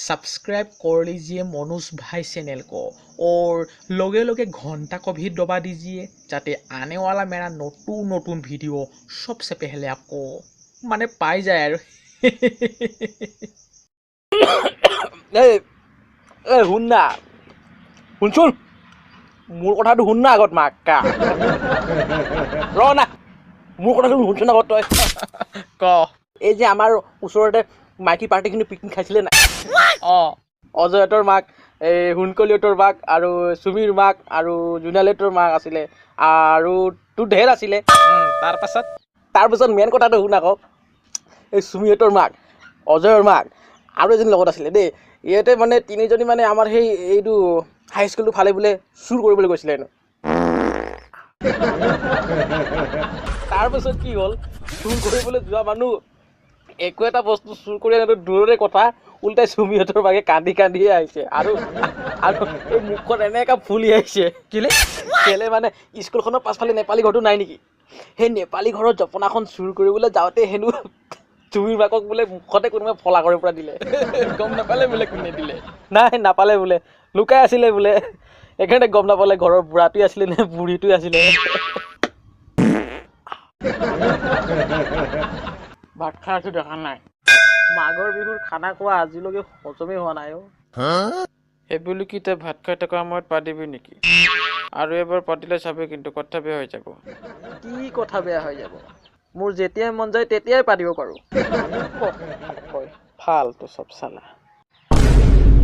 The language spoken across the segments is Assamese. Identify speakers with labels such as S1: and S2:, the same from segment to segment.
S1: सब्सक्राइब कर लीजिए मनोज भाई चैनल को और लगे लगे घंटा को भी दबा दीजिए जाते आने वाला मेरा नतून नतून वीडियो सबसे पहले आपको माने पाई जाए यार
S2: শুননা শুনচোন মোৰ কথাটো শুননা আগত মাক্কা ৰ না মোৰ কথাটো শুনচোন আগত তই
S1: ক
S2: এই যে আমাৰ ওচৰতে মাইকী পাৰ্টিখিনি পিকনিক খাইছিলে না অজয়তৰ মাক এই হুনকলিয়তৰ মাক আৰু সুমীৰ মাক আৰু জুনালেতৰ মাক আছিলে আৰু তোৰ ঢেৰ আছিলে তাৰপাছত মেইন কথাটো শুন আকৌ এই সুমীহঁতৰ মাক অজয়ৰ মাক আৰু এজনী লগত আছিলে দেই ইয়াতে মানে তিনিজনী মানে আমাৰ সেই এইটো হাইস্কুলটো ফালে বোলে চুৰ কৰিবলৈ গৈছিলে হেনো তাৰপাছত কি হ'ল চুৰ কৰিবলৈ যোৱা মানুহ একো এটা বস্তু চুৰ কৰি আনিলে দূৰৰে কথা উল্টাই সুমীহঁতৰ মাকে কান্দি কান্দিয়ে আহিছে আৰু এই মুখত এনেকা ফুলি আহিছে কেলে মানে স্কুলখনৰ পাছফালে নেপালী ঘৰটো নাই নেকি সেই নেপালী ঘৰৰ জপনাখন চুৰ কৰিবলৈ যাওঁতে হেনো চুমিৰ মাকক বোলে মুখতে কোনোবাই ফলা কৰি পৰা দিলে
S1: গম নাপালে বোলে কোনে দিলে
S2: নাই নাপালে বোলে লুকাই আছিলে বোলে সেইকাৰণে গম নাপালে ঘৰৰ বুঢ়াটোৱে আছিলে নে বুঢ়ীটোৱে আছিলে ভাত খাইছো দেখা নাই মাঘৰ বিহুৰ খানা খোৱা আজিলৈকে হজমেই হোৱা নাই
S3: সেইবুলি কি তই ভাত খাই থকা সময়ত পাতিবি নেকি আৰু এবাৰ পাতিলে চাবি কিন্তু কথা বেয়া হৈ যাব
S2: কি কথা বেয়া হৈ যাব মোৰ যেতিয়াই মন যায় তেতিয়াই পাতিব পাৰো ফালতু চব চালা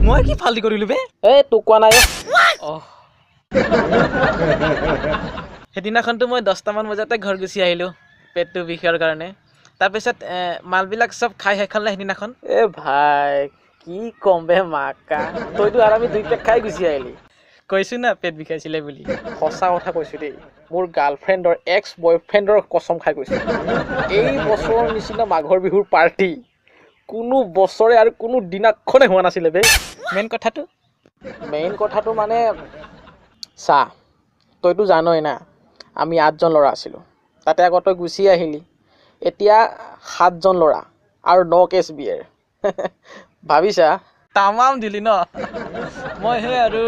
S1: মই কি ফাল্টি কৰিলো বে
S2: এই তোক কোৱা নাই
S1: সেইদিনাখনতো মই 10টামান বজাতে ঘৰ গুচি আহিলোঁ পেটটো বিষৰ কাৰণে তাৰপিছত মালবিলাক চব খাই শেষ হ'ল সেইদিনাখন
S2: এ ভাই কি কম বে মাকা তইতো আৰু আমি 2 পেক খাই গুচি আহিলি
S1: কৈছো না পেট বিষাইছিলে বুলি
S2: সঁচা কথা কৈছো দেই মোৰ গাৰ্লফ্ৰেণ্ডৰ এক্স বয়ফ্ৰেণ্ডৰ কসম খাই কৈছো এই বছৰৰ নিচিনা মাঘৰ বিহুৰ পাৰ্টি কোনো বছৰে আৰু কোনো দিনাখনে হোৱা নাছিলে বে মেইন কথাটো মানে চা তইতো জানই না আমি 8জন ল'ৰা আছিলোঁ তাতে আকৌ তই গুচি আহিলি এতিয়া 7জন ল'ৰা আৰু 9 কেছ বিয়েৰ ভাবিছা
S1: তামাম দিলি ন মই হে আৰু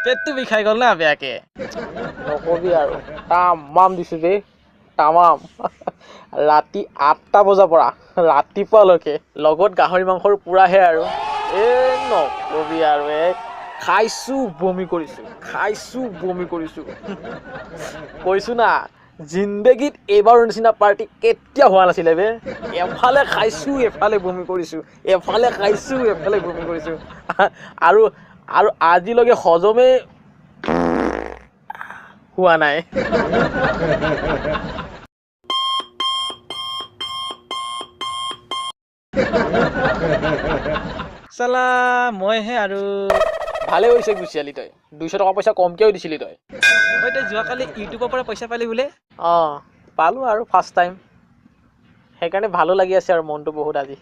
S1: পেটটো বিষাই গ'ল না বেয়াকে
S2: নকবি আৰু তামাম দিছোঁ দেই তামাম ৰাতি 8টা বজাৰ পৰা ৰাতিপুৱালৈকে লগত গাহৰি মাংসৰ পুৰাহে আৰু নকবি আৰু খাইছো বমি কৰিছো কৈছো না জিন্দগীত এইবাৰৰ নিচিনা পাৰ্টি কেতিয়া হোৱা নাছিলে বে এফালে খাইছো এফালে বমি কৰিছো আৰু আজিলৈকে হজমে হোৱা নাই
S1: চালা মইহে আৰু
S2: ভালে হৈছে গুচিয়ালি তই 200 টকা পইচা কমকেও দিছিলি তই
S1: যোৱাকালি ইউটিউবৰ পৰা পইচা পালি বোলে
S2: পালোঁ আৰু ফাৰ্ষ্ট টাইম সেইকাৰণে ভালো লাগি আছে আৰু মনটো বহুত আজি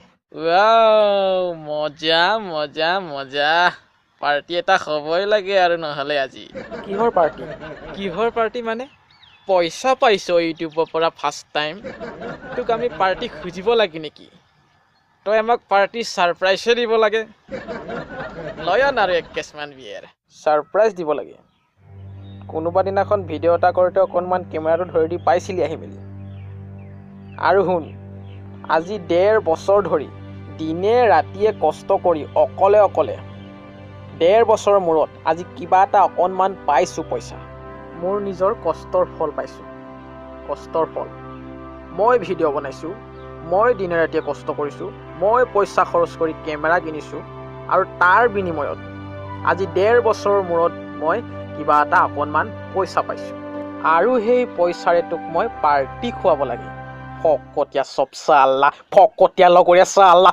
S1: মজা মজা মজা পাৰ্টি এটা হ'বই লাগে আৰু নহ'লে আজি কিহৰ পাৰ্টি মানে পইচা পাইছ ইউটিউবৰ পৰা ফাৰ্ষ্ট টাইম তোক আমি পাৰ্টি খুজিব লাগে নেকি তই আমাক পাৰ্টি ছাৰপ্ৰাইজে দিব লাগে লয়ন আৰু 1 কেছমান বিয়েৰ
S2: ছাৰপ্ৰাইজ দিব লাগে কোনোবা দিনাখন ভিডিঅ' এটা কৰোঁতে অকণমান কেমেৰাটো ধৰি দি পাইছিলি আহি মেলি আৰু শুন আজি 1.5 বছৰ ধৰি দিনে ৰাতিয়ে কষ্ট কৰি অকলে 1.5 বছৰৰ মূৰত আজি কিবা এটা অকণমান পাইছোঁ পইচা মোৰ নিজৰ কষ্টৰ ফল পাইছোঁ মই ভিডিঅ' বনাইছোঁ মই দিনে ৰাতিয়ে কষ্ট কৰিছোঁ মই পইচা খৰচ কৰি কেমেৰা কিনিছোঁ আৰু তাৰ বিনিময়ত আজি 1.5 বছৰৰ মূৰত মই কিবা এটা অকণমান পইচা পাইছোঁ আৰু সেই পইচাৰে তোক মই পাৰ্টি খুৱাব লাগে ফকতীয়া চব চালা ফকতীয়া লগৰীয়া চালা